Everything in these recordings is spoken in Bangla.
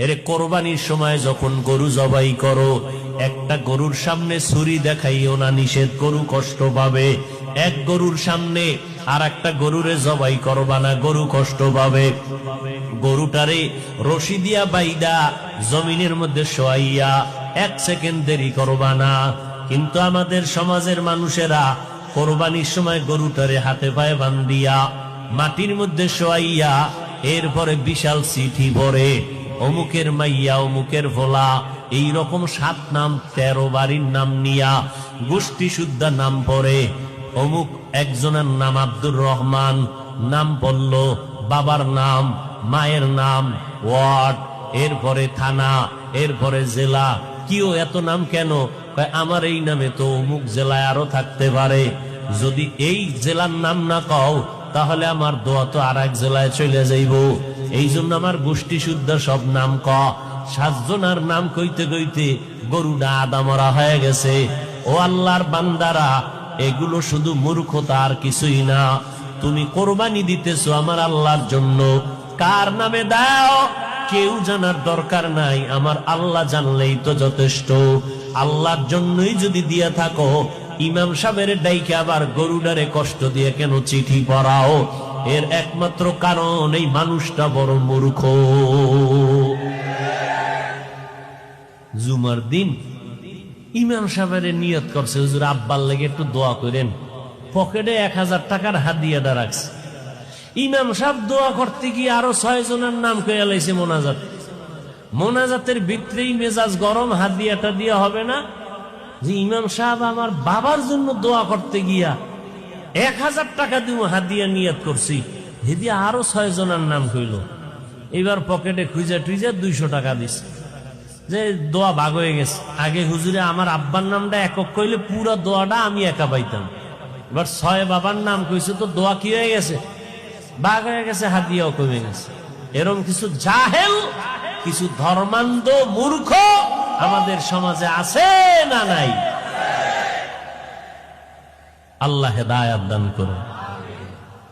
এর কোরবানির সময় যখন গরু জবাই করো, একটা গরুর সামনে ছুরি দেখাইও না, নিষেধ, গরু কষ্ট পাবে। এক গরুর সামনে আর একটা গরুরে জবাই করবা না, গরু কষ্ট পাবে। গরুটারে রশি দিয়া বাইদা জমিনের মধ্যে শোয়াইয়া 1 সেকেন্ড দেরি করবা না। কিন্তু আমাদের সমাজের মানুষেরা কোরবানির সময় গরুটারে হাতে পায়ে বান্ধিয়া মাটির মধ্যে শোয়াইয়া এরপরে বিশাল চিঠি পড়ে, অমুকের মাইয়া, অমুকের ভোলা, এইরকম 7 নাম 13 বাড়ির নাম নিয়া গোষ্ঠী শুদ্ধা নাম পড়ে। অমুক একজনের নাম আব্দুর রহমান, নাম পড়ল, বাবার নাম, মায়ের নাম, ওয়ার্ড, এরপরে থানা, এরপরে জেলা। কিও এত নাম কেন? আমার এই নামে তো অমুক জেলায় আরো থাকতে পারে। যদি এই জেলার নাম না কও তাহলে আমার দোয়া তো আর এক জেলায় চলে যাইব। এই জন্য আমার গোষ্ঠী শুদ্ধ সব নাম ক। 7 জনের নাম কইতে কইতে গরুটা আদামরা হয়ে গেছে। ও আল্লাহর বান্দারা, এগুলো শুধু মূর্খতা আর কিছুই না। তুমি কোরবানি দিতেছো আমার আল্লাহর জন্য, কার নামে দাও কেউ জানার দরকার নাই, আমার আল্লাহ জানলেই তো যথেষ্ট। আল্লাহর জন্যই যদি দিয়া থাকো, ইমাম সাহেবের ডাইকে আবার গরুডারে কষ্ট দিয়ে কেন চিঠি পড়াও? এর একমাত্র কারণ এই মানুষটা বড় মূর্খ। জুমার দিন ইমাম সাহেবের নিয়ত করছে, হুজুর আব্বার লেগে একটু দোয়া করেন। পকেটে 1000 টাকার হাদিয়াটা রাখছে। ইমাম সাহেব দোয়া করতে গিয়ে আরো 6 জনের নাম কয়ে লাইছে মোনাজাত। মোনাজাতের ভিতরেই মেজাজ গরম, হাদিয়াটা দিয়া হবে না যে ইমাম সাহেব আমার বাবার জন্য দোয়া করতে গিয়া 1000 টাকা দিব হাদিয়া নিয়ত করছি, হেদিয়া আরো 6 জনের নাম কইল। এবার পকেটে খুঁজা টুইজা 200 টাকা দিছে, যে দোয়া ভাগ হয়ে গেছে। আগে হুজুরে আমার আব্বার নামটা একক কইলে পুরো দোয়াটা আমি একা পাইতাম, এবার 6 বাবার নাম কইছে তো দোয়া কি হয়ে গেছে, ভাগ হয়ে গেছে, হাদিয়াও কমে গেছে। এরকম কিছু জাহেল, কিছু ধর্মান্ধ মূর্খ আমাদের সমাজে আছে না নাই? আল্লাহ হেদায়েত দান করুন।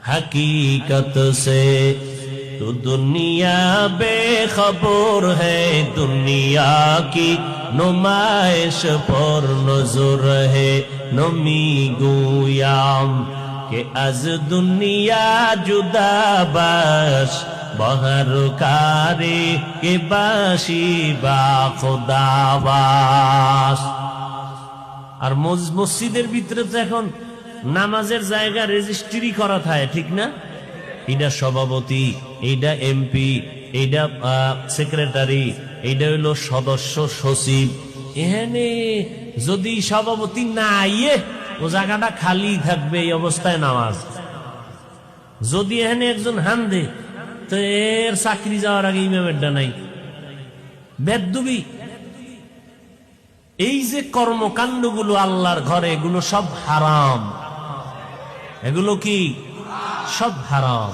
हकीकत से तो दुनिया बेखबर है, दुनिया की नुमाइश पर नजर है। नमी गुयाम के अज दुनिया जुदा बाश, बहर कारे के बाशी बा खुदाबास। আর মসজিদের ভিতরে তো এখন নামাজের জায়গা রেজিস্ট্রি করা থাকে, ঠিক না? এইটা সভাপতি, এইটা এমপি, এইটা সেক্রেটারি, এইটা হইল সদস্য সচিব। এখানে যদি সভাপতি না আইয়ে ও জায়গাটা খালি থাকবে, এই অবস্থায় নামাজ। যদি এখানে একজন হান্দে তো এর চাকরি যাওয়ার আগে ইমামেরটা নাই। বেদবি এই যে কর্মকাণ্ডগুলো আল্লাহর ঘরে, এগুলো সব হারাম। এগুলো কি সব হারাম।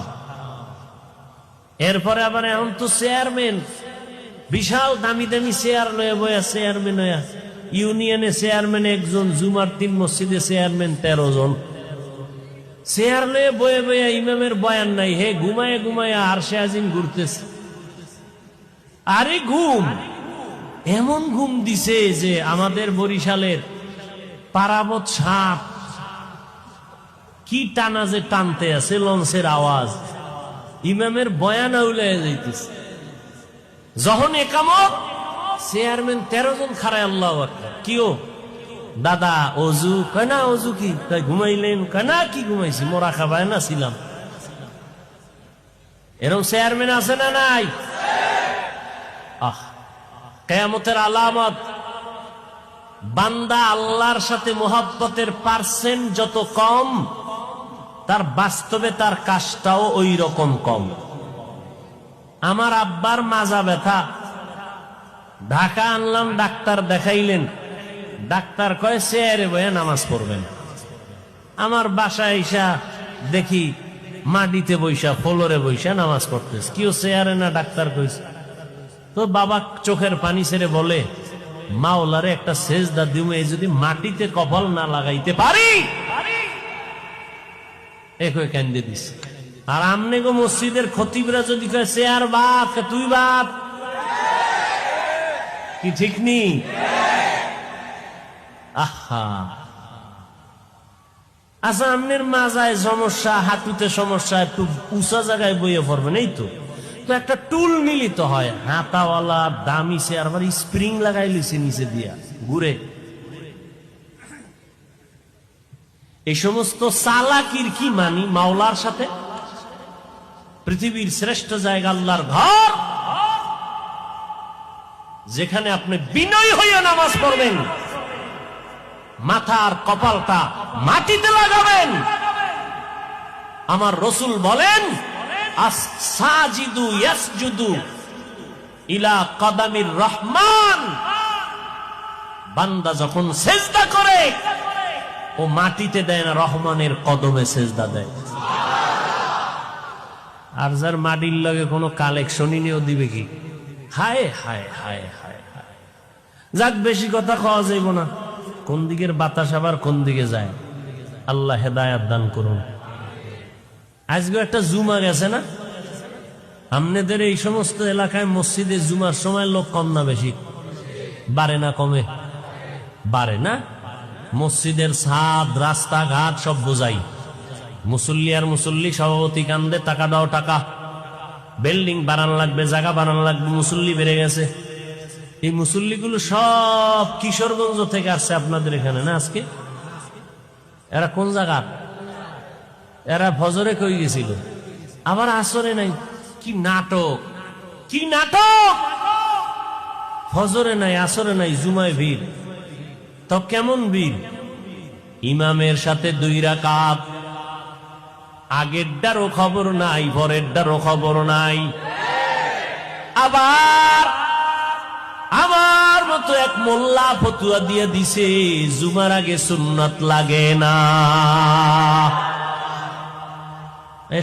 এরপরে আবার এখন তো চেয়ারম্যান, বিশাল দামি দামি চেয়ার লয়ে বয়া, চেয়ারম্যান হইয়া ইউনিয়নে চেয়ারম্যান একজন, জুমার 3 মসজিদে চেয়ারম্যান 13 জন। চেয়ার লয়ে বয়ে বয়া ইমামের বয়ান নাই, হে ঘুমায় ঘুমায় আরশে আজিম ঘুরতেছে। আরে ঘুম, এমন ঘুম দিছে যে আমাদের বরিশালের পারাবত সাপ কি টানা যে টানতে আছে, লঞ্চের আওয়াজ, ইমামের বয়ান আউলায় যাইতেছে। যখন একামত, চেয়ারম্যান 13 জন খারায় আল্লাহু আকবার। কিও দাদা অজু? কয় না। অজু কি? তাই ঘুমাইলেন? কয় না, কি ঘুমাইছি, মোরা খাবায় না ছিলাম। এরকম চেয়ারম্যান আছে না নাই? আহ, কিয়ামতের আলামত, বান্দা আল্লাহর সাথে মুহাব্বতের পার্সেন্ট যত কম, তার বাস্তবে তার কাজটাও ওই রকম কম। আমার আব্বার মাজা ব্যথা, ঢাকা আনলাম, ডাক্তার দেখাইলেন। ডাক্তার কয় চেয়ারে বয়ে নামাজ পড়বেন। আমার বাসায় এসা দেখি মাটিতে বৈশা, ফ্লোরে বৈশা নামাজ পড়তেছে। কেউ চেয়ারে না, ডাক্তার কইছে। তো বাবা চোখের পানি ছেড়ে বলে, মাওলারে একটা সেজদা দিমু, এই যদি মাটিতে কপাল না লাগাইতে পারি। একই কান্দে দিছে। আর আমনে গো মসজিদের খতিবরা যদি কয় চেয়ার বাপ, তুই বাপ, কি ঠিক নি? আহা, আচ্ছা, আপনার মাজায় সমস্যা, হাঁটুতে সমস্যা, একটু উঁচা জায়গায় বইয়ে পড়বেন, এই তো। তো একটা টুল মিলিত হয়, হাতাওয়ালা দামি চেয়ার, আবার স্প্রিং লাগাই লিছে নিচে দিয়া ঘুরে। এই সমস্ত চালাকির কি মানি মাওলার সাথে? পৃথিবীর শ্রেষ্ঠ জায়গা আল্লাহর ঘর, যেখানে আপনি বিনয় হইয়া নামাজ পড়বেন, মাথার কপালটা মাটিতে লাগাবেন। আমার রসুল বলেন, আস-সাজিদু ইয়াসজুদু ইলা কদামির রহমান। বান্দা যখন সেজদা করে, ও মাটিতে দেয় না, রহমানের কদমে সেজদা দেয়। আর যার মাটির লগে কোনো কালেকশনই নিয়েও দিবে কি? হায় হায় হায় হায় হায়। যাক, বেশি কথা খাওয়া যাইব না। কোন দিকের বাতাস আবার কোন দিকে যায়, আল্লাহ হেদায়াত দান করুন। আজকে একটা জুমা গেছে না, আপনাদের এই সমস্ত এলাকায় মসজিদে জুমার সময় লোক কম না বেশি? বাড়ে না কমে? বাড়ে না? মসজিদের ছাদ, রাস্তাঘাট সব বোঝাই, মুসল্লি আর মুসল্লি, সভাপতি কান্দে টাকা দাও টাকা, বিল্ডিং বানানো লাগবে, জায়গা বানানো লাগবে, মুসল্লি বেড়ে গেছে। এই মুসল্লিগুলো সব কিশোরগঞ্জ থেকে আসছে আপনাদের এখানে না আজকে? এরা কোন জায়গা? এরা ফজরে কই গেছিল, আবার আসরে নাই। কি নাটক, কি নাটক! ফজরে নাই, আসরে নাই, জুমায় ভিড়। তো কেমন ভিড়? ইমামের সাথে 2 রাকাত, আগেরটারও খবর নাই, পরেরটারও খবর নাই। আবার আমার মতো এক মোল্লা ফতুয়া দিয়ে দিছে, জুমার আগে সুন্নাত লাগে না।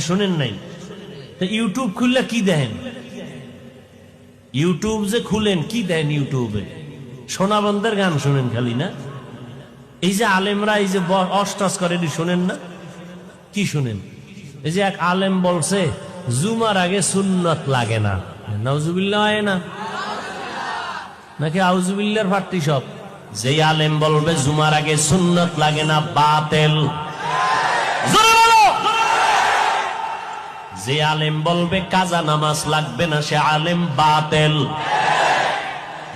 শুনেন নাই? তো ইউটিউব খুললে কি দেখেন? ইউটিউব যে খুলেন, কি দেখেন ইউটিউবে? সোনাবন্ধের গান শুনেন খালি না? এই যে আলেমরা এই যে অষ্টাস করে, শোনেন না? কি শুনেন? এই যে এক আলেম বলছে জুমার আগে সুন্নাত লাগে না। নাউজুবিল্লাহ হয় না নাকি আউজুবিল্লাহর ফাটতি সব? যে আলেম বলবে জুমার আগে সুন্নাত লাগে না, বাতিল। যে আলেম বলবে কাজা নামাজ লাগবে না, সে আলেম বাতিল।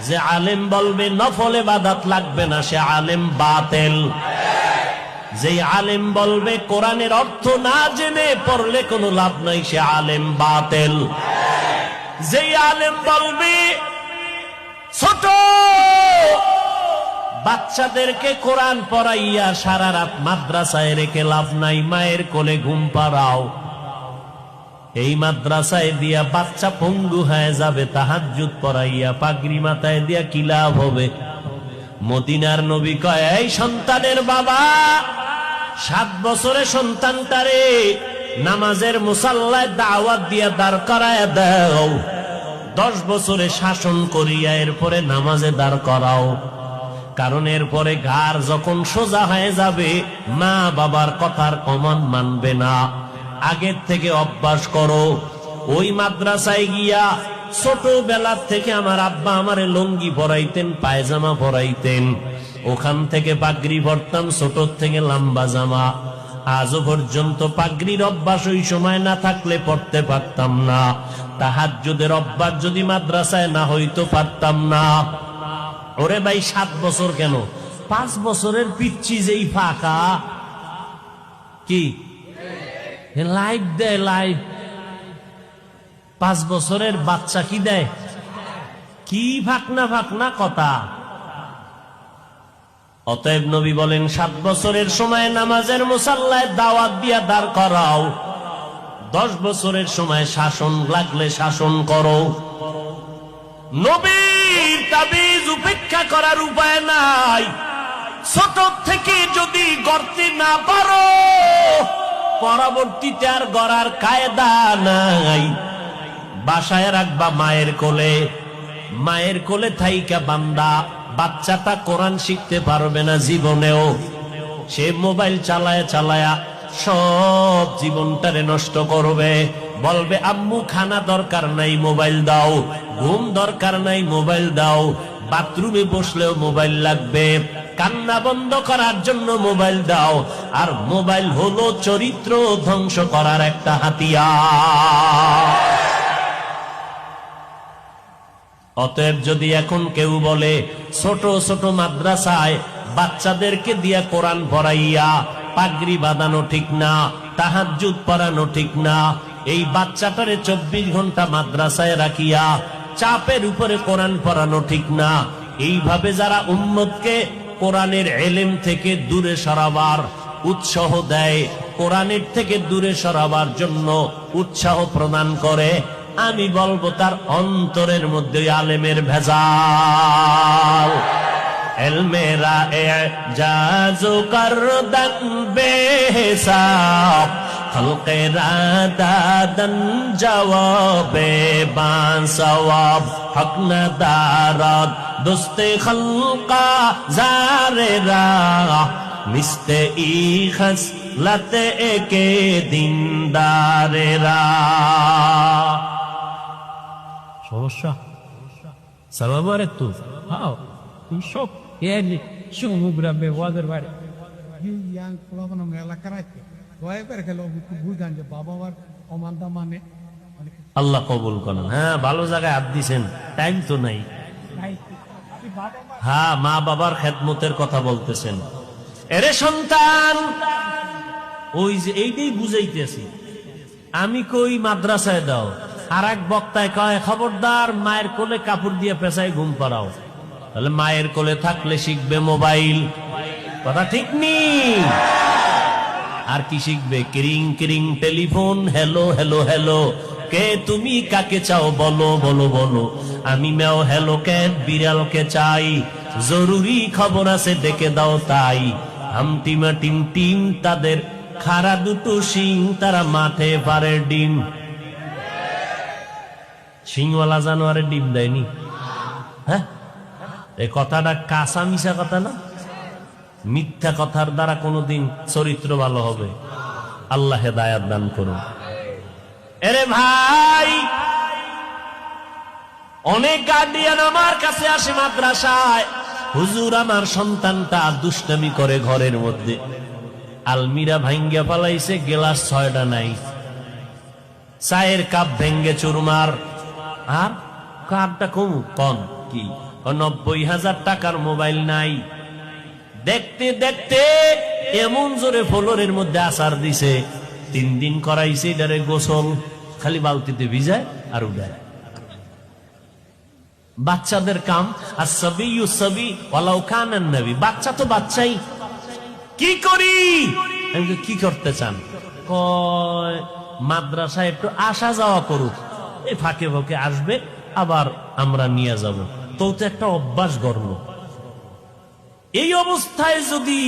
যে আলেম বলবে নফল ইবাদত লাগবে না, সে আলেম বাতিল। যে আলেম বলবে কোরআনের অর্থ না জেনে পড়লে কোনো লাভ নাই, সে আলেম বাতিল। যে আলেম বলবে ছোট বাচ্চাদেরকে কোরআন পড়াইয়া সারা রাত মাদ্রাসায় রেখে লাভ নাই, মায়ের কোলে ঘুম পাড়াও। এই মাদ্রাসায় দিয়া বাচ্চা পঙ্গু হয়ে যাবে, তাহাজ্জুদ পড়াইয়া পাগড়ি মাথায় দিয়া কি লাভ হবে? মদিনার নবী কয়, এই সন্তানের বাবা, 7 বছরে সন্তানটারে নামাজের মুসাল্লায় দাওয়াত দিয়া দাঁড় করায় দাও, 10 বছরে শাসন করিয়া এরপরে নামাজে দাঁড় করাও। কারণ এরপরে ঘাড় যখন সোজা হয়ে যাবে, মা বাবার কথার কমান মানবে না। আগের থেকে অভ্যাস করো। ওই মাদ্রাসায় গিয়া ছোটবেলা থেকে আমার আব্বা আমারে লুঙ্গি পরাইতেন, পায়জামা পরাইতেন, ওখান থেকে পাগড়ি পরতাম, ছোট থেকে লম্বা জামা। আজও পর্যন্ত পাগড়ির অভ্যাস ওই সময় না থাকলে পড়তে পারতাম না। তাহাজ্জুদের অভ্যাস যদি মাদ্রাসায় না হইতো পারতাম না। ওরে ভাই, 7 বছর কেন, 5 বছরের পিচ্ছি যেই ফাঁকা, কি লাইভ দেয়, লাইভ। 5 বছরের বাচ্চা কি দেয়? কি ফাঁকনা ফাঁকনা কথা। অতএব নবী বলেন, 7 বছরের সময় নামাজের মুসাল্লায় দাওয়াত দিয়া দাঁড় করাও, 10 বছরের সময় শাসন লাগলে শাসন করো। নবীর তাবিজ উপেক্ষা করার উপায় নাই। ছোট থেকে যদি গড়তে না পারো, পরবর্তীতে আর গড়ার কায়দা নাই। বাসায় রাখবা মায়ের কোলে, মায়ের কোলে থাইকা বান্দা বাচ্চাটা কোরআন শিখতে পারবে না জীবনেও। সে মোবাইল চালায়া চালায়া সব জীবনটারে নষ্ট করবে। বলবে আম্মু খানা দরকার নাই, মোবাইল দাও। ঘুম দরকার নাই, মোবাইল দাও। বাথরুমে বসলেও মোবাইল লাগবে, কান্না বন্ধ করার জন্য মোবাইল দাও। আর মোবাইল হলো চরিত্র ধ্বংস করার একটা হাতিয়ার। অতএব যদি এখন কেউ বলে ছোট ছোট মাদ্রাসায় বাচ্চাদেরকে দিয়া কোরআন পড়াইয়া পাগড়ি বাঁধানো ঠিক না, তাহাজ্জুদ পড়ানো ঠিক না, এই বাচ্চাটারে 24 ঘন্টা মাদ্রাসায় রাখিয়া চাপের উপরে কোরআন পড়ানো ঠিক না, এইভাবে যারা উম্মতকে কোরআনের এলেম থেকে দূরে সরাবার উৎসাহ দেয়, কোরআনের থেকে দূরে সরাবার জন্য উৎসাহ প্রদান করে, আমি বলবো তার অন্তরের মধ্যে আলেমের ভেজাল। এলমেরা এজাজু করদান বেহিসাব, খলকেরা দাদান জওয়াবে বাসওয়াব, হক না দারাত দোস্তে খলকা জারেরা, মিস্তে ইখস লতে একে দিনদারেরা। সমস্যা সাবাবার একটু হাও সব এর সমুগ্রামে ওয়াদের বাড়ি yang pulau mana melakar aja, gua itu kalau bukan je baba war omanda mane, আল্লাহ কবুল করেন। হ্যাঁ, ভালো জায়গায় হাত দিছেন, টাইম তো নাই। হ্যাঁ, মা বাবার খেদমতের কথা বলতেছেন। এরে সন্তান, ওই যে এইটাই বুঝাইতেছি আমি, কই মাদ্রাসায় দাও, আর এক বক্তায় কয় খবরদার মায়ের কোলে কাপড় দিয়ে পেঁচায় ঘুম পাড়াও। তাহলে মায়ের কোলে থাকলে শিখবে মোবাইল, কথা ঠিক নেই। আর কি শিখবে? কিরিং কিরিং টেলিফোন, হ্যালো হ্যালো হ্যালো, কে তুমি কাকে চাও বলো বলো বলো, আমি ম্যাও হ্যালো ক্যাট বিড়ালকে চাই, জরুরি খবর আছে ডেকে দাও তাই। হামটিমা টিম টিম তাদের খাড়া দুটো শিং, তারা মাঠে পারে ডিম। শিংওয়ালা জানোয়ারের ডিম দেয়নি? হ্যাঁ, এই কথাটা কাঁচা মিশা কথা না? মিথ্যা কথার দ্বারা কোনোদিন চরিত্র ভালো হবে? আল্লাহ হেদায়াত দান করুন। এরে ভাই, অনেক গার্ডিয়ান আমার কাছে আসে মাদ্রাসায়, হুজুর আমার সন্তানটা দুষ্টামি করে ঘরের মধ্যে, আলমিরা ভাঙ্গিয়া পালাইছে, গেলাস 6টা নাই, চায়ের কাপ ভেঙ্গে চুরমার, আর কাপটা কম কম কি 90,000 টাকার মোবাইল নাই। দেখতে দেখতে এমন জোরে ফ্লোরের মধ্যে আসার দিছে, 3 দিন করাইছে এটারে গোসল, খালি বালতিতে ভিজায় আর উড়ায়। বাচ্চাদের কাম, আর সবই সবই ওয়ালাউ কানান নবী, বাচ্চা তো বাচ্চাই। কি করি? আমি কি করতে চান? কয় মাদ্রাসায় একটু আসা যাওয়া করুক, এই ফাঁকে ফাঁকে আসবে, আবার আমরা নিয়ে যাব, তো একটা অভ্যাস গড়ল। এই অবস্থায় যদি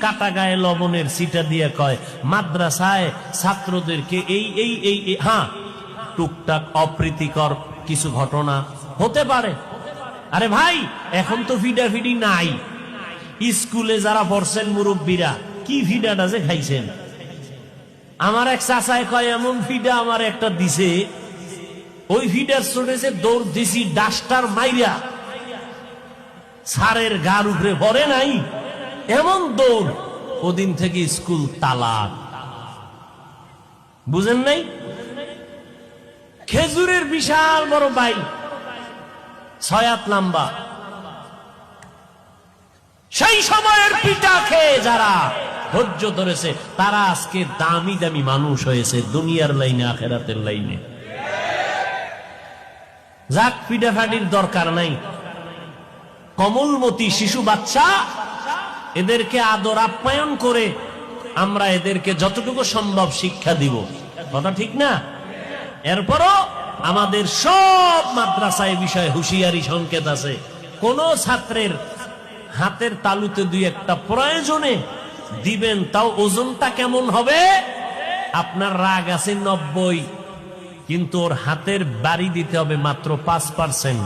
কাটা গায়ে লবণের সিটা দিয়ে কয় মাদ্রাসায় ছাত্রদেরকে এই এই এই হ্যাঁ, টুকটাক অপ্রীতিকর কিছু ঘটনা হতে পারে। আরে ভাই, এখন তো ফিডাফিডি নাই। স্কুলে যারা পড়ছেন মুরব্বীরা, কি ফিডাটা যে খাইছেন। আমার এক চাচায় কয় এমন ফিডা আমার একটা দিছে, ওই ফিডার চড়েছে দৌড় দিছি ডাস্টার মাইরা, সারের গার উপরে পড়ে নাই, এমন দৌড়। ওদিন থেকে স্কুল তালাক। বুঝেন নাই? খেজুরের বিশাল বড় বাই, 6 হাত লম্বা, সেই সময়ের পিঠা খেয়ে যারা ধৈর্য ধরেছে, তারা আজকে দামি দামি মানুষ হয়েছে দুনিয়ার লাইনে আখেরাতের লাইনে। যাক, পিঠাফাটির দরকার নাই। কমলমতি শিশু বাচ্চা, এদেরকে আদর আপ্যায়ন করে আমরা এদেরকে যতটুকু সম্ভব শিক্ষা দিব, কথা ঠিক না? এরপরও আমাদের সব মাদ্রাসায় বিষয়ে হুঁশিয়ারি সংকেত আছে। কোন ছাত্রের হাতের তালুতে 2-1টা প্রয়োজনে দিবেন, তাও ওজনটা কেমন হবে? আপনার রাগ আছে 90, কিন্তু ওর হাতের বাড়ি দিতে হবে মাত্র 5%।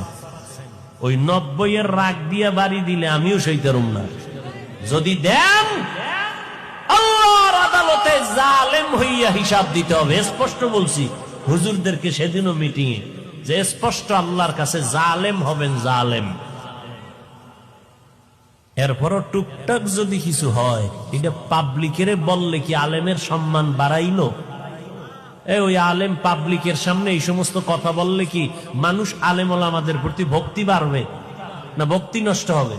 ওই 90-এর রাগ দিয়ে বাড়ি দিলে আমিও সইতারুম না। যদি দেন, আল্লাহর আদালতে জালেম হইয়া হিসাব দিতে হবে। স্পষ্ট বলছি হুজুরদেরকে সেদিনও মিটিং এ, যে স্পষ্ট আল্লাহর কাছে জালেম হবেন, জালেম। এরপরও টুকটাক যদি কিছু হয়, এটা পাবলিকের বললে কি আলেমের সম্মান বাড়াইলো? ওই আলেম পাবলিকের সামনে এই সমস্ত কথা বললে কি মানুষ আলেম ওলামাদের প্রতি ভক্তি বাড়বে না ভক্তি নষ্ট হবে?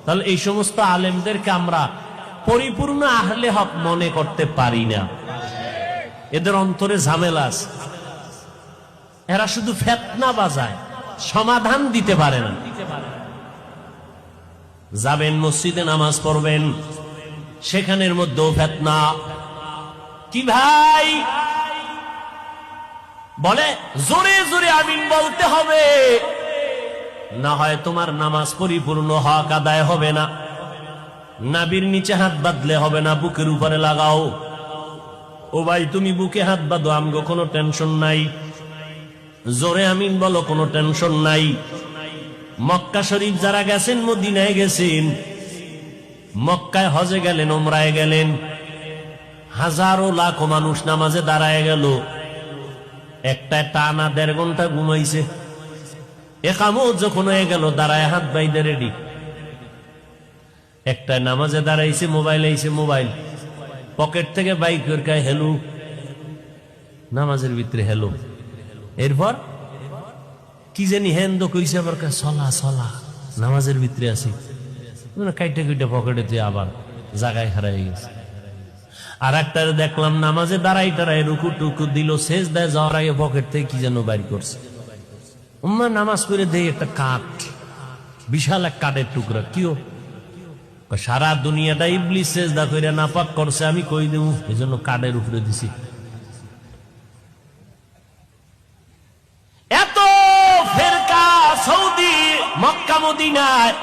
তাহলে এই সমস্ত আলেমদেরকে আমরা পরিপূর্ণ আহলে হক মনে করতে পারি না। এদের অন্তরে ঝামেলা আছে, এরা শুধু ফিতনা বাজায়, সমাধান দিতে পারে না। যাবেন মসজিদে নামাজ পড়বেন, সেখানের মধ্যেও ফিতনা। কি ভাই বলে জোরে জোরে আমিন বলতে হবে, না হয় তোমার নামাজ পরিপূর্ণ হক আদায় হবে না। নাবির নিচে হাত বাঁধলে হবে না, বুকের উপরে লাগাও। ও ভাই তুমি বুকে হাত বাঁধো, আমগো কোনো টেনশন নাই, জোরে আমিন বলো, কোনো টেনশন নাই। মক্কা শরীফ যারা গেছেন, মদিনায় গেছেন, মক্কায় হজে গেলেন, ওমরায় গেলেন, হাজারো লাখো মানুষ নামাজে দাঁড়ায় গেল, একটা টানা 1.5 ঘন্টা ঘুমাইছে। একামত যখন হয়ে গেল, দাঁড়ায় হাত বাইদে রেডি। একটা নামাজে দাঁড়াইছে, মোবাইল আইছে, মোবাইল পকেট থেকে বাইক করে হেলু, নামাজের ভিতরে হেলো। এরপর কি জানি হেন্দ কইছে, আবার চলা চলা, নামাজের ভিতরে আছি, কাইটে কুইটে পকেটে দিয়ে আবার জায়গায় হারাই গেছে। আর একটা দেখলাম নামাজে দাঁড়াই টাড়াই রুকু টুকু দিল, শেষ দেয় যাওয়ার আগে পকেট থেকে কি যেন বাইর করছে। নামাজ পড়ে দেয় একটা কাঠ, বিশাল এক কাঠের টুকরা। কিও? সারা দুনিয়াটা ইবলিস সেজদা কইরা নাপাক করছে, আমি কই দেব, এই জন্য কাঠের উপরে দিছি। এত ফেরকা সৌদি মক্কা মদিনায়,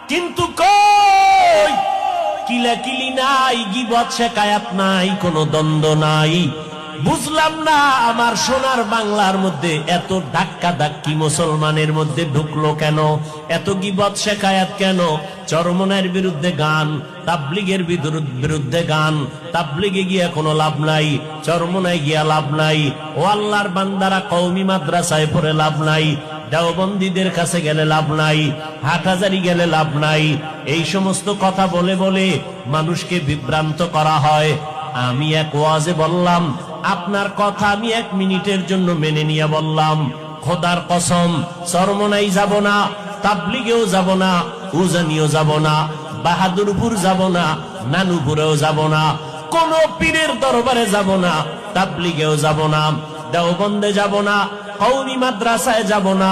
কিন্তু কই কিলাকিলি নাই, গীবত শেকায়াত নাই, কোনো দ্বন্দ্ব নাই। বুঝলাম না আমার সোনার বাংলার মধ্যে এত ধাক্কা ধাক্কি মুসলমানের মধ্যে ঢুকলো কেন? এত গীবত শেকায়াত কেন? চরমনের বিরুদ্ধে গান, তাবলিগের বিরুদ্ধে গান, তাবলিগে গিয়া কোনো লাভ নাই, চরমনায় গিয়া লাভ নাই, ও আল্লাহর বান্দারা কওমি মাদ্রাসায় পড়ে লাভ নাই, দেওবন্দীদের কাছে গেলে লাভ নাই, হাটহাজারি গেলে লাভ নাই। এই সমস্ত কথা বলে বলে মানুষকে বিভ্রান্ত করা হয়। আমি এক ওয়াজে বললাম, আপনার কথা আমি 1 মিনিটের জন্য মেনে নিয়ে বললাম, খোদার কসম চরমনাই যাব না, তাবলিগেও যাব না, উজানিও যাব না, বাহাদুরপুর যাব না, নানুপুরেও যাব না, কোন পীরের দরবারে যাব না, তাবলিগেও যাব না, দেওবন্দে যাব না, কওমি মাদ্রাসায় যাব না,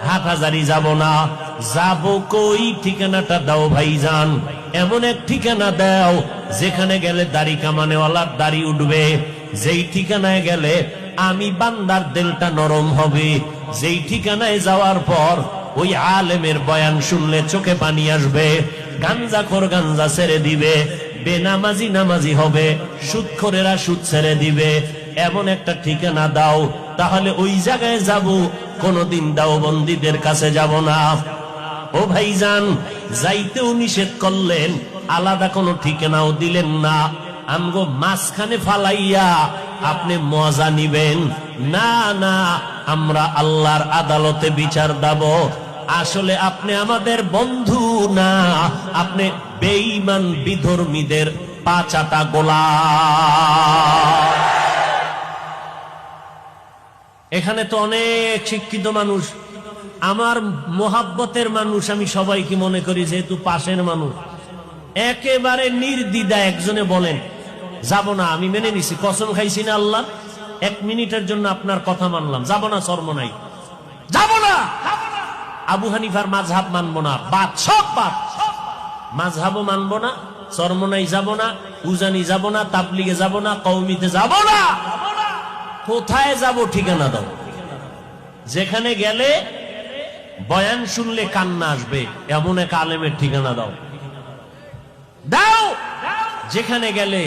হাটহাজারি যাব না। যাব কই? ঠিকানাটা দাও ভাইজান, এমন এক ঠিকানা দাও যেখানে গেলে দাড়ি কামানেওয়ালার দাড়ি উঠবে, যেই ঠিকানায় গেলে আমি বান্দার দিলটা নরম হবে, যেই ঠিকানায় যাওয়ার পর ওই আলেমের বয়ান শুনলে চোখে পানি আসবে, গাঞ্জাখোর গাঞ্জা ছেড়ে দিবে, বেনামাজি নামাজি হবে, সুদখোরেরা সুদ ছেড়ে দিবে। এমন একটা ঠিকানা দাও, তাহলে ওই জায়গায় যাব, কোনদিন দেওবন্দীদের কাছে যাব না। ও ভাইজান, যাইতেও নিষেধ করলেন, আলাদা কোনো ঠিকানাও দিলেন না। আমগো মাঝখানে ফালাইয়া আপনি মজা নিবেন না? না, আমরা আল্লাহর আদালতে বিচার দেব। আসলে আপনি আমাদের বন্ধু না, আপনি বেঈমান বিধর্মীদের পাচাটা গোলাম। এখানে তো অনেক শিক্ষিত মানুষ, আমার মোহাব্বতের মানুষ, আমি সবাইকে মনে করি যেহেতু পাশের মানুষ। একেবারে নির্দ্বিধা একজনে বলেন যাব না, আমি মেনে নিছি, কসম খাইছি না আল্লাহ, 1 মিনিটের জন্য আপনার কথা মানলাম, যাব না, চরমনাই যাব না। আবু হানিফার মাযহাব মানবো না, বাদ, সব বাদ, মাযহাবও মানবো না, চরমনাই যাব না, উজানি যাব না, তাবলিগে যাব না, কওমিতে যাব না। কোথায় যাব? ঠিকানা দাও, যেখানে গেলে বয়ান শুনলে কান্না আসবে এমন এক আলেমের ঠিকানা দাও। দাও, যেখানে গেলে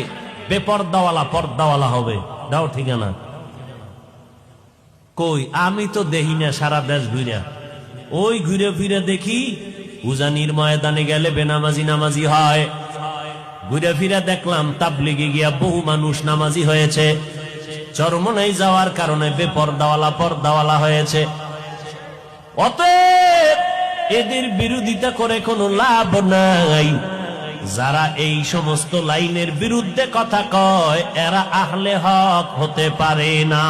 বেপর্দাওয়ালা পর্দাওয়ালা হবে, দাও ঠিকানা। কই? আমি তো দেখি না, সারা দেশ ঘুরে, ওই ঘুরে ফিরে দেখি উজানির ময়দানে গেলে বেনামাজি নামাজি হয়, ঘুরে ফিরে দেখলাম তাবলিগে গিয়া বহু মানুষ নামাজি হয়েছে, চরমনাই যাওয়ার কারণে বেপর্দাওয়ালা পর্দাওয়ালা হয়েছে। অতএব এদের বিরোধিতা করে কোনো লাভ নাই। যারা এই সমস্ত লাইনের বিরুদ্ধে কথা কয় এরা আহলে হক হতে পারে না।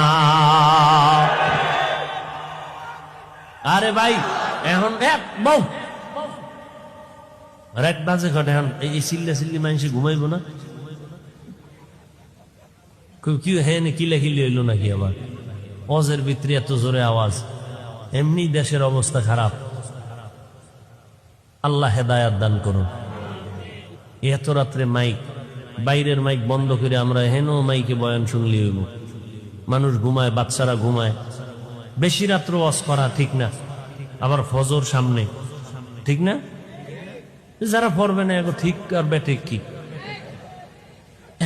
আরে ভাই এখন বউ রাত বাজে ঘটে, এখন এই চিল্লা চিল্লি মানুষ ঘুমাইব না? কি হ্যাঁ কিলা কিলি হইল নাকি আবার? অজের ভিতরে এত জোরে আওয়াজ, এমনি দেশের অবস্থা খারাপ। আল্লাহ হেদায়াত দান করুন। এত রাত্রে মাইক, বাইরের মাইক বন্ধ করে আমরা হেন মাইকে বয়ান শুনলি হইব। মানুষ ঘুমায়, বাচ্চারা ঘুমায়। বেশি রাত্র ওয়াজ করা ঠিক না, আবার ফজর সামনে, ঠিক না? যারা পড়বে না এখন ঠিক আর বেঠিক কি?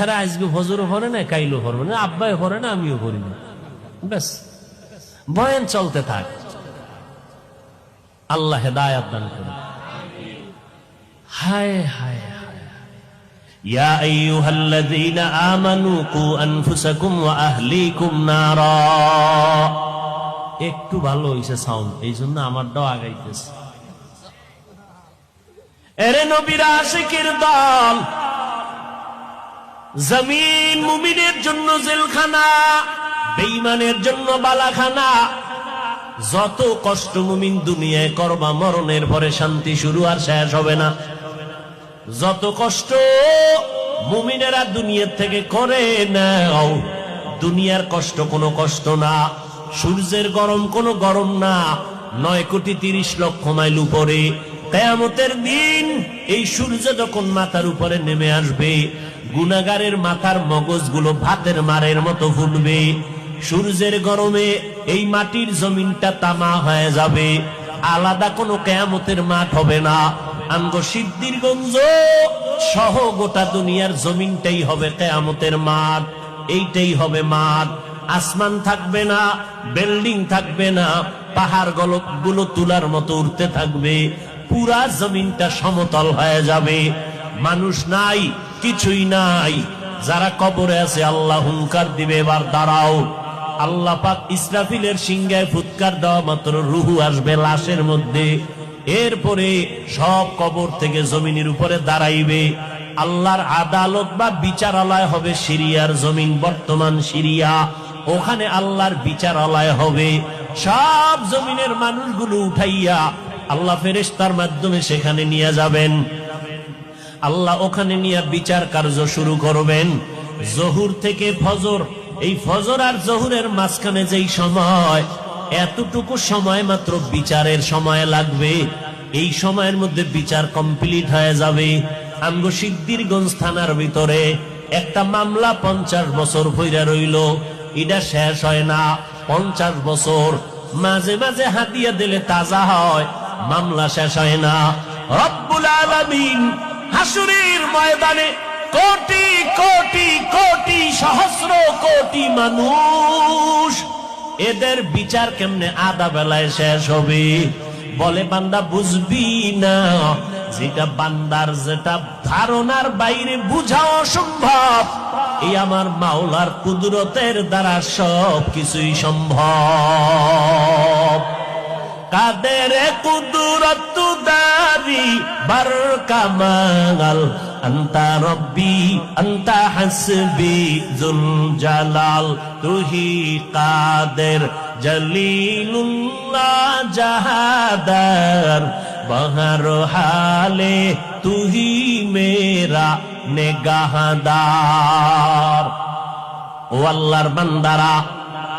এরা আজকে ফজরও পড়ে না, কাইলও পড়বে না, আব্বাই পড়ে না, আমিও করি না, ব্যাস বয়ান চলতে থাক। আল্লাহ হেদায়াত দান করুন। হায় হায় হায়, ইয়া আইয়ুহাল্লাযীনা আমানু কু আনফুসাকুম ওয়া আহলিকুম নারা। একটু ভালো হইছে সাউন্ড, এই জন্য আমারটাও আগাইতেছে। এরে নবীর আশিকের দল, জমিন মুমিনের জন্য জেলখানা, বেঈমানের জন্য বালাখানা। যত কষ্ট মুমিন দুনিয়ায় করবা, মরণের পরে শান্তি শুরু আর শেষ হবে না। যত কষ্ট মুমিনেরা দুনিয়ার থেকে করে নাও, দুনিয়ার কষ্ট কোনো কষ্ট না, সূর্যের গরম কোনো গরম না। 9,30,00,000 মাইল উপরে কিয়ামতের দিন এই সূর্য যখন মাথার উপরে নেমে আসবে, গুনাহগারের মাথার মগজগুলো ভাতের মারের মতো ফুটবে। সূর্যের গরমে এই মাটির জমিনটা তামা হয়ে যাবে, আলাদা কোনো কিয়ামতের মাঠ হবে না। আমগো সিদ্ধিরগঞ্জ সহ গোটা দুনিয়ার জমিনটাই হবে কিয়ামতের মাঠ। এইটাই হবে মাঠ। আসমান থাকবে না, বিল্ডিং থাকবে না, পাহাড় গুলো তুলার মতো উঠতে থাকবে, পুরা জমিনটা সমতল হয়ে যাবে। মানুষ নাই, কিছুই নাই। যারা কবরে আছে আল্লাহ হুঙ্কার দিবে, এবার দাঁড়াও। আল্লাহ পাক ইসরাফিলের সিংহায় ফুৎকার দেওয়া মাত্র রুহু আসবে লাশের মধ্যে। এরপরে সব কবর থেকে জমিনের উপরে দাঁড়াইবে। আল্লাহর আদালত বা বিচারালয় হবে সিরিয়ার জমিন, বর্তমান সিরিয়া। ওখানে আল্লাহর বিচারালয় হবে। সব জমিনের মানুষগুলো উঠাইয়া আল্লাহ ফেরেশতার মাধ্যমে সেখানে নিয়ে যাবেন। আল্লাহ ওখানে নিয়ে বিচার কার্য শুরু করবেন। জহুর থেকে ফজর, এই ফজর আর জহুরের মাঝখানে যেই সময়, এতটুকু সময় মাত্র বিচারের সময় লাগবে। এই সময়ের মধ্যে বিচার কমপ্লিট হয়ে যাবে। আমগো সিদ্ধিরগঞ্জ থানার ভিতরে একটা মামলা 50 বছর পইরা রইল, এটা শেষ হয় না। 50 বছর মাঝে মাঝে হাতিয়া দিলে তাজা হয়, মামলা শেষ হয় না। রব্বুল আলামিন হাসুরের ময়দানে কোটি কোটি কোটি সহস্র কোটি মানুষ, এদের বিচার কেমনে আধা বেলায় শেষ হবে? বলে বান্দা বুঝবি না, যেটা বান্দার যেটা ধারণার বাইরে বুঝা অসম্ভব, এই আমার মাওলার কুদরতের দ্বারা সব কিছুই সম্ভব। কাদের কুদরত দারি বার কামাল, আন্তা রব্বি আন্তা হাসবি জুল জালাল, তুহি কাদের জলিলুল্লাহ জাহাদার, বহর হালে তুহি মেরা নেগাহদার। ও আল্লাহর বান্দারা,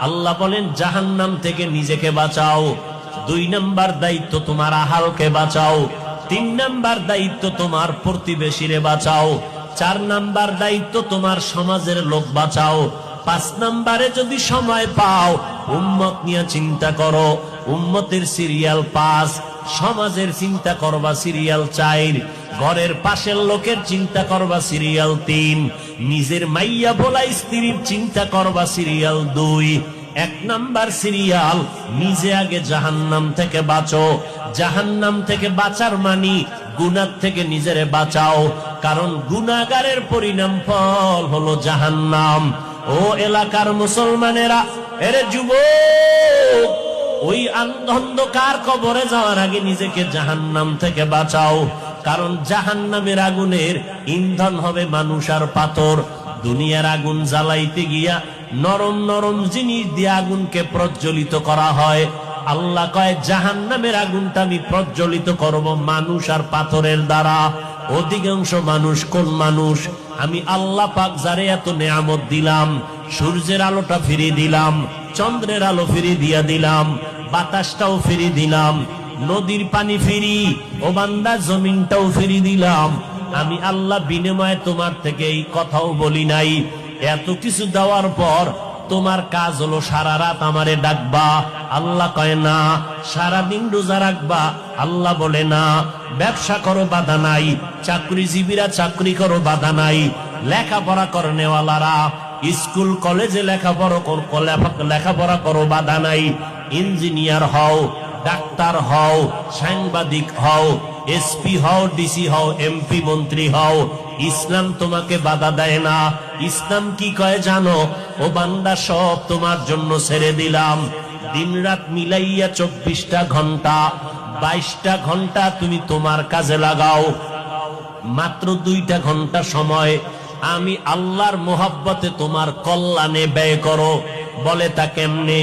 আল্লাহ বলেন জাহান্নাম থেকে নিজেকে বাঁচাও। 2 নাম্বার দায়িত্ব তোমার আহালকে বাঁচাও। 3 নাম্বার দায়িত্ব তোমার প্রতিবেশীরে বাঁচাও। 4 নাম্বার দায়িত্ব তোমার সমাজের লোক বাঁচাও। 5 নাম্বারে যদি সময় পাও উম্মত নিয়ে চিন্তা করো। উম্মতের সিরিয়াল 5, সমাজের চিন্তা করবা সিরিয়াল 4, ঘরের পাশের লোকের চিন্তা করবা সিরিয়াল 3, নিজের মাইয়া বলা স্ত্রীর চিন্তা করবা সিরিয়াল 2। 1 নাম্বার সিরিয়াল, নিজে আগে জাহান্নাম থেকে বাঁচো। জাহান্নাম থেকে বাঁচার মানি গুনাহ থেকে নিজেরে বাঁচাও, কারণ গুনাহগারের পরিণাম ফল হলো জাহান্নাম। ও এলাকার মুসলমানেরা, এরে যুবক, ওই অন্ধকার কবরে যাওয়ার আগে নিজেকে জাহান্নাম থেকে বাঁচাও, কারণ জাহান্নামের আগুনের ইন্ধন হবে মানুষ আর পাথর। দুনিয়ার আগুন জ্বালাইতে গিয়া নরম নরম জিনিস দিয়ে আগুনকে প্রজ্বলিত করা হয়। আল্লাহ কয় জাহান্নামের আগুনটা আমি প্রজ্বলিত করব মানুষ আর পাথরের দ্বারা। অধিকাংশ মানুষ কোন মানুষ? আমি আল্লাহ পাক যারে এত নেয়ামত দিলাম, সূর্যের আলোটা ফিরিয়ে দিলাম, চন্দ্রের আলো ফিরিয়ে দিয়া দিলাম, বাতাসটাও ফিরিয়ে দিলাম, নদীর পানি ফিরি, ও বান্দা জমিনটাও ফিরিয়ে দিলাম। আমি আল্লাহ বিনিময়ে তোমার থেকে এই কথাও বলি নাই। এত কিছু দেওয়ার পর তোমার কাজ হলো সারা রাত আমারে ডাকবা। আল্লাহ কয় না। সারাদিন রোজা রাখবা। আল্লাহ বলে না। ব্যবসা করো, বাধা নাই। চাকরিজীবীরা চাকরি করো, বাধা নাই। লেখাপড়া করনেওয়ালারা স্কুল কলেজে লেখাপড়া করো, বাধা নাই। ইঞ্জিনিয়ার হও, ডাক্তার হও, সাংবাদিক হও, এসপি হও, ডিসি হও, এমপি মন্ত্রী হও, ইসলাম তোমাকে বাধা দেয় না। ইসলাম কি কয় জানো? ও বান্দা, সব তোমার জন্য ছেড়ে দিলাম। দিন রাত মিলাইয়া 24টা ঘন্টা, 22টা ঘন্টা তুমি তোমার কাজে লাগাও। মাত্র 2টা ঘন্টা সময় আমি আল্লাহর মোহাব্বতে তোমার কল্যাণে ব্যয় করো। বলে তা কেমনে?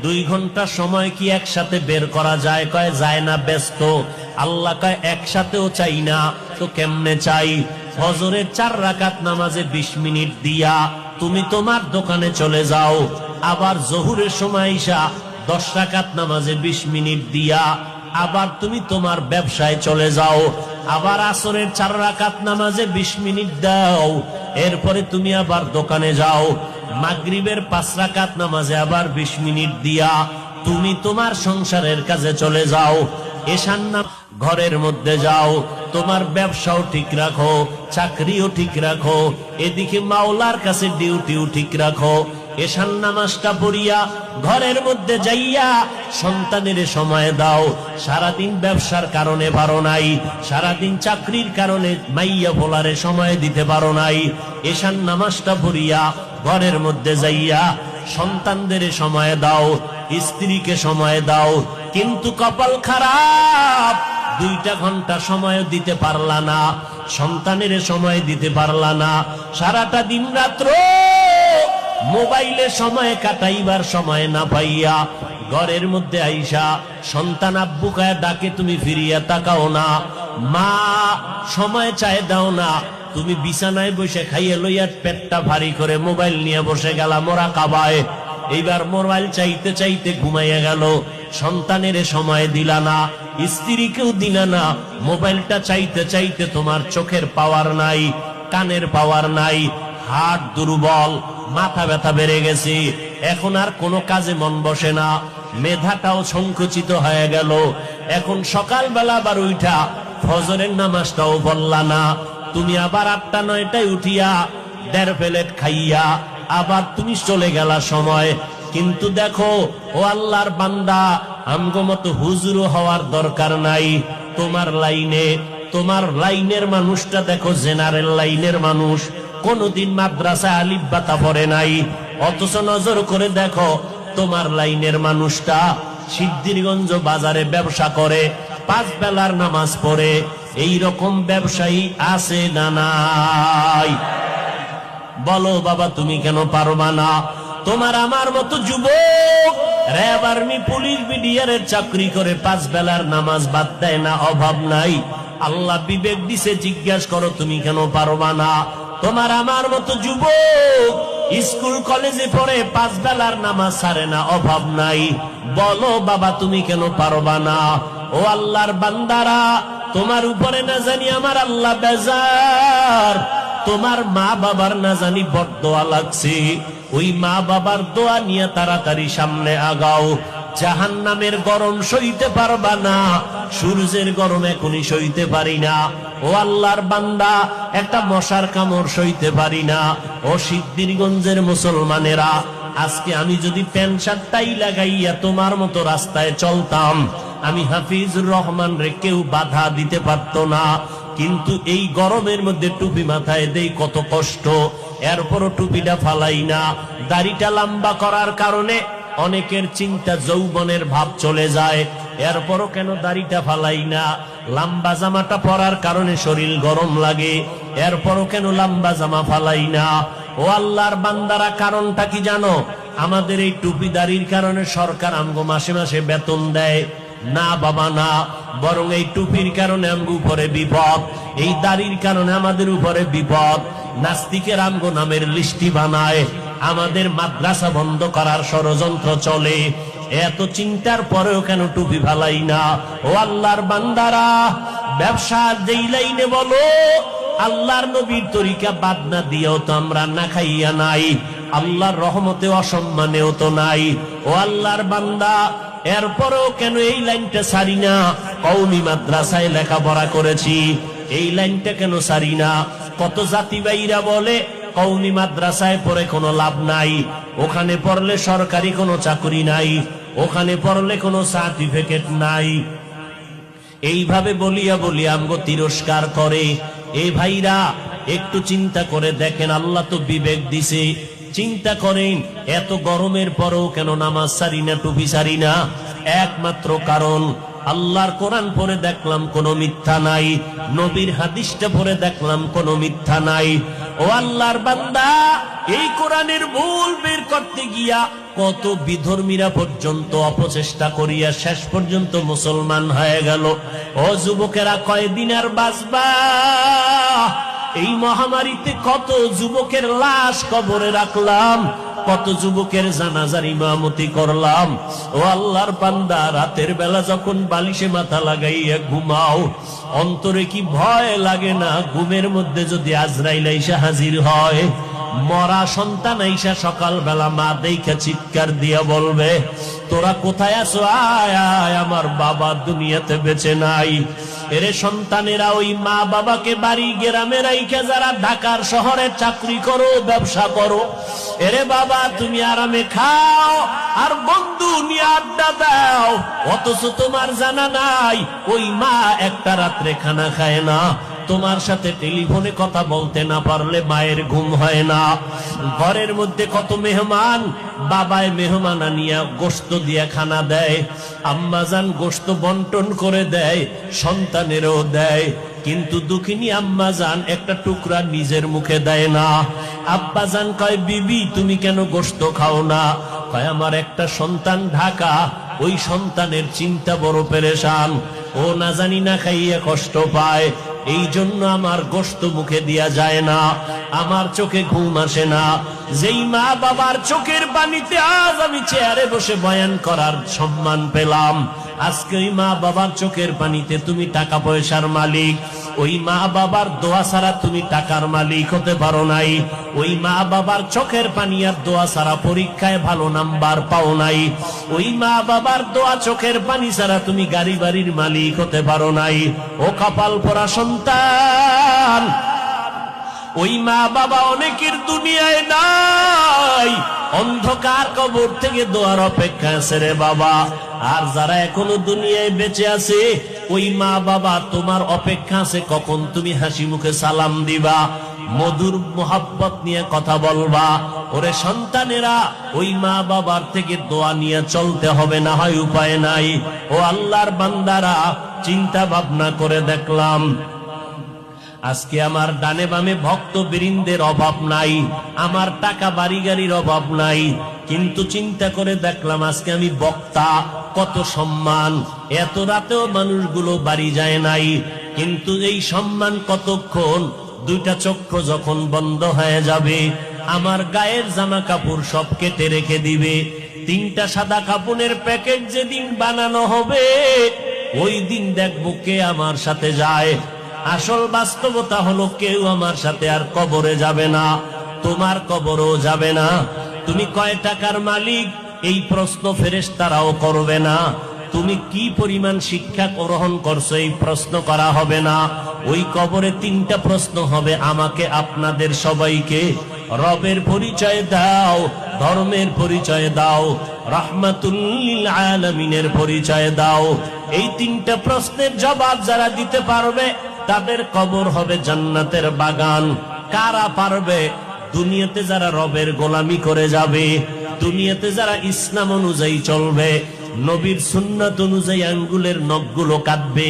2 ঘন্টা সময় কি একসাথে বের করা যায়? কয় যায় না, ব্যস্ত। আল্লাহ কয় একসাথেও চাই না, তো কেমনে চাই? ফজরের 4 রাকাত নামাজে 20 মিনিট দিয়া তুমি তোমার দোকানে চলে যাও। আবার জোহরের সময় ঈশা 10 রাকাত নামাজে 20 মিনিট দিয়া আবার তুমি তোমার ব্যবসায় চলে যাও। আবার আসরের 4 রাকাত নামাজে 20 মিনিট দাও, এরপরে তুমি আবার দোকানে যাও। মাগরিবের 5 রাকাত নামাজে আবার 20 মিনিট দিয়া তুমি তোমার সংসারের কাজে চলে যাও। এশার নামাজ ঘরের মধ্যে যাও, তোমার ব্যবসাও ঠিক রাখো, চাকরিও ঠিক রাখো, এদিকে মাওলার কাছে ডিউটিও ঠিক রাখো। এশার নামাজটা পড়িয়া ঘরের মধ্যে যাইয়া সন্তানের সময় দাও। সারাদিন ব্যবসার কারণে পারো নাই, সারাদিন চাকরির কারণে মাইয়া ভোলারে সময় দিতে পারো নাই। এশার নামাজটা পড়িয়া ঘরের মধ্যে যাইয়া সন্তানদের সময় দাও, স্ত্রীকে সময় দাও। কিন্তু কপাল খারাপ, 2টা ঘন্টা সময় দিতে পারলা না, সন্তানের সময় দিতে পারলা না। সারাটা দিন রাত্র মোবাইলে সময় কাটাইবার সময় না পাইয়া ঘরের মধ্যে আইসা সন্তান আব্বু কায়া ডাকে, তুমি ফিরিয়া তাকাও না। মা সময় চায় দাও না, তুমি বিছানায় বসে খাইয়ে লইয়া পেটটা ভারী করে মোবাইল নিয়ে বসে গেলা মোরাকাবায়। এইবার মোবাইল চাইতে চাইতে ঘুমাইয়া গেল, সন্তানের সময় দিলা না, স্ত্রীকেও দিলা না। মোবাইলটা চাইতে চাইতে তোমার চোখের পাওয়ার নাই, কানের পাওয়ার নাই, হার্ট দুর্বল, মাথা ব্যথা বেড়ে গেছে, এখন আর কোনো কাজে মন বসে না, মেধাটাও সংকুচিত হয়ে গেল। এখন সকালবেলা আবার উঠা ফজরের নামাজটাও বললা না, তুমি আবার 8টা 9টায় উঠিয়া 1.5 প্লেট খাইয়া আবার তুমি চলে গেলা সময়। কিন্তু দেখো ও আল্লাহর বান্দা, আমগো মতো হুজুরও হওয়ার দরকার নাই। তোমার লাইনের মানুষটা দেখো, জেনারেল লাইনের মানুষ, কোনদিন মাদ্রাসা আলিফ বাতা পড়ে নাই, অথচ নজর করে দেখো তোমার লাইনের মানুষটা সিদ্ধিরগঞ্জ বাজারে ব্যবসা করে, 5 বেলার নামাজ পড়ে। এই রকম ব্যবসায়ী আছে না নাই? বলো বাবা, তুমি কেন পারবা না? তোমার আমার মতো যুবক র্যাব, আর্মি, পুলিশ, বিডিআরের চাকরি করে 5 বেলার নামাজ বাদ দেয় না, অভাব নাই। আল্লাহ বিবেক দিছে, জিজ্ঞাসা করো তুমি কেন পারবা না? তোমার আমার মতো যুবক স্কুল কলেজে পড়ে 5 বেলার নামাজ ছাড়ে না, অভাব নাই। বলো বাবা, তুমি কেন পারবা না? ও আল্লাহর বান্দারা, তোমার উপরে না জানি আমার আল্লাহ বেজার, তোমার মা বাবার না জানি বড়দোয়া লাগছে। ওই মা বাবার দোয়া নিয়ে তাড়াতাড়ি সামনে আগাও। জাহান্নামের গরম সইতে পারবা না, সূর্যের গরম এখনই সইতে পারি না। ও আল্লাহর বান্দা, একটা মশার কামড় সইতে পারি না। ও সিদ্ধিরগঞ্জের মুসলমানেরা, আজকে আমি যদি প্যান্ট শার্টটাই লাগাইয়া তোমার মতো রাস্তায় চলতাম, আমি হাফিজুর রহমান রে কেউ বাধা দিতে পারত না। কিন্তু এই গরমের মধ্যে টুপি মাথায় দেই, কত কষ্ট, এরপরও টুপিটা ফালাই না। দাড়িটা লম্বা করার কারণে অনেকের চিন্তা যৌবনের ভাব চলে যায়, এরপরও কেন দাড়িটা ফালাই না? লম্বা জামাটা পরার কারণে শরীর গরম লাগে, এরপরও কেন লম্বা জামা ফালাই না? ও আল্লাহর বান্দারা, কারণটা কি জানো? আমাদের এই টুপি দাড়ির কারণে সরকার আমগো মাসে মাসে বেতন দেয় না বাবা, না, বরং এই টুপির কারণে আমগো উপরে বিপদ, এই দাড়ির কারণে আমাদের উপরে বিপদ। নাস্তিকের আমগো নামের লিস্টি বানায়, আমাদের মাদ্রাসা বন্ধ করার ষড়যন্ত্র চলে। এত চিন্তার পরেও কেন টুপি ফালাই না? ও আল্লাহর বান্দারা, ব্যবসা যেই লাইনে বলো, আল্লাহর নবীর তরিকা বাদ না দিয়েও তো আমরা না খাইয়া নাই, আল্লাহর রহমতে অসম্মানেও তো নাই। ও আল্লাহর বান্দা, এরপরেও কেন এই লাইনটা ছাড়ি না? কওমি মাদ্রাসায় লেখাপড়া করেছি, এই লাইনটা কেন ছাড়ি না? কত জাতিবাইরা বলে কওমি মাদ্রাসায় পড়ে কোনো লাভ নাই, ওখানে পড়লে সরকারি কোনো চাকরি নাই, ওখানে পড়লে কোনো সার্টিফিকেট নাই। এইভাবে বলিয়া বলিয়া আমগো তিরস্কার করে। এ ভাইরা, একটু চিন্তা করে দেখেন, আল্লাহ তো বিবেক দিছে, চিন্তা করেন এত গরমের পরেও কেন নামাজ সারি না, টুপি সারি না? একমাত্র কারণ, আল্লাহর কোরআন পড়ে দেখলাম কোনো মিথ্যা নাই, নবীর হাদিসটা পড়ে দেখলাম কোনো মিথ্যা নাই। ও আল্লাহর বান্দা, এই কোরআনের ভুল বের করতে গিয়া কত বিধর্মীরা পর্যন্ত অপচেষ্টা করিয়া শেষ পর্যন্ত মুসলমান হয়ে গেল। ও যুবকেরা, কয়দিন আর বাঁচবা? এই মহামারীতে কত যুবকের লাশ কবরে রাখলাম, কত যুবকের জানাজার ইমামতি করলাম। ও আল্লাহর বান্দা, রাতের বেলা যখন বালিশে মাথা লাগাইয়া ঘুমাও, অন্তরে কি ভয় লাগে না? ঘুমের মধ্যে যদি আজরাইল আইসা হাজির হয়, মরা সন্তান আইসা সকাল বেলা মা দেখা চিৎকার দিয়া বলবে, তোরা কোথায় আছো? আয় আয়, আমার বাবা দুনিয়াতে বেঁচে নাই। এরে সন্তানেরা, ওই মা বাবাকে বাড়ি গ্রামে রাইখা যারা ঢাকার শহরে চাকরি করো, ব্যবসা করো, এরে বাবা তুমি আরামে খাও আর বন্ধু নিয়ে আড্ডা দাও, অথচ তোমার জানা নাই ওই মা একটা রাত্রে খানা খায় না, তোমার সাথে টেলিফোনে কথা বলতে না পারলে মায়ের ঘুম হয় না। ঘরের মধ্যে কত মেহমান, বাবায় মেহমান আনিয়া গোশত দিয়া খানা দেয়, আম্মাজান গোশত বন্টন করে দেয়, সন্তানেরও দেয়, কিন্তু দুঃখিনী আম্মাজান একটা টুকরা নিজের মুখে দেয় না। আব্বাজান কয়, বিবি তুমি কেন গোশত খাও না? কয়, আমার একটা সন্তান ঢাকা, ওই সন্তানের চিন্তা বড় পেরেশান, ও না জানি না খাইয়া কষ্ট পায়, এই জন্য আমার গোশত মুখে দিয়া যায় না, আমার চোখে ঘুম আসে না। যেই মা বাবার চোখের পানিতে আজ আমি চেয়ারে বসে বয়ান করার সম্মান পেলাম, আজকে ওই মা বাবার চোখের পানিতে তুমি টাকা পয়সার মালিক, ওই মা বাবার দোয়া ছাড়া তুমি টাকার মালিক হতে পারো নাই, ওই মা বাবার চোখের পানি আর দোয়া ছাড়া পরীক্ষায় ভালো নাম্বার পাও নাই, ওই মা বাবার দোয়া চোখের পানি ছাড়া তুমি গাড়ি বাড়ির মালিক হতে পারো নাই। ও কপাল পোড়া সন্তান, ওই মা বাবা অনেকের দুনিয়ায় নাই, অন্ধকার কবর থেকে দোয়ার অপেক্ষা আছে রে বাবা। আর যারা এখনো দুনিয়ায় বেঁচে আছে, ওই মা বাবা তোমার অপেক্ষা আছে কখন তুমি হাসি মুখে সালাম দিবা, মধুর মোহাব্বত নিয়ে কথা বলবা। ওরে সন্তানেরা, ওই মা বাবার থেকে দোয়া নিয়ে চলতে হবে, না হয় উপায় নাই। ও আল্লাহর বান্দারা, চিন্তা ভাবনা করে দেখলাম আজকে আমার ডানে বামে ভক্ত বৃন্দের অভাব নাই, আমার টাকা বাড়ি গাড়ির অভাব নাই, কিন্তু চিন্তা করে দেখলাম আজকে আমি বক্তা, কত সম্মান, এত রাতেও মানুষগুলো বাড়ি যায় নাই, কিন্তু এই সম্মান কতক্ষণ? দুইটা চক্ষু যখন বন্ধ হয়ে যাবে, আমার গায়ের জামা কাপড় সব কেটে রেখে দিবে, তিনটা সাদা কাপড়ের প্যাকেট যেদিন বানানো হবে, ওই দিন দেখবো কে আমার সাথে যায়। আসল বাস্তবতা হলো কেউ আমার সাথে আর কবরে যাবে না, তোমার কবরও যাবে না। তুমি কয় টাকার মালিক, এই প্রশ্ন ফেরেশতারাও করবে না। তুমি কি পরিমাণ শিক্ষা গ্রহণ করছো, এই প্রশ্ন করা হবে না। ওই কবরে তিনটা প্রশ্ন হবে, আমাকে, আপনাদের সবাইকে। রবের পরিচয় দাও, ধর্মের পরিচয় দাও, রাহমাতুল লিল আলামিনের পরিচয় দাও। এই তিনটা প্রশ্নের জবাব যারা দিতে পারবে, তাদের কবর হবে জান্নাতের বাগান। কারা পারবে? দুনিয়াতে যারা রবের গোলামি করে যাবে, দুনিয়াতে যারা ইসলাম অনুযায়ী চলবে, নবীর সুন্নাত অনুযায়ী আঙ্গুলের নখগুলো কাটবে,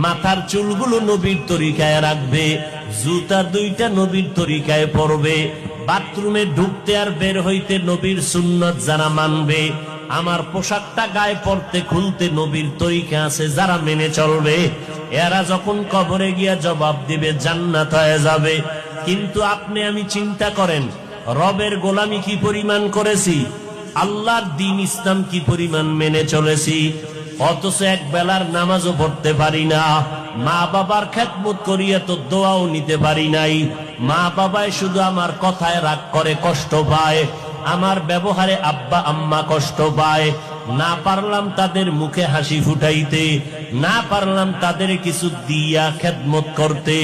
মাথার চুলগুলো নবীর তরিকায় রাখবে, জুতা দুইটা নবীর তরিকায় পরবে, বাথরুমে ঢুকতে আর বের হইতে নবীর সুন্নাত যারা মানবে, আমার পোশাকটা গায়ে পরতে খুলতে নবীর তরিকা আছে যারা মেনে চলবে, এরা যখন কবরে গিয়া জবাব দিবে জান্নাত হয়ে যাবে। কিন্তু আপনি আমি চিন্তা করেন, রবের গোলামি কি পরিমাণ করেছি, আল্লাহর দ্বীন ইসলাম কি পরিমাণ মেনে চলেছি, অথচ এক বেলার নামাজও পড়তে পারি না, মা বাবার খেদমত করিয়া তো দোয়াও নিতে পারি নাই, মা বাবায় শুধু আমার কথায় রাগ করে কষ্ট পায়, আমার ব্যবহারে আব্বা আম্মা কষ্ট পায়, না পারলাম তাদের মুখে হাসি ফুটাইতে, না পারলাম তাদের কিছু দিয়া খেদমত করতে।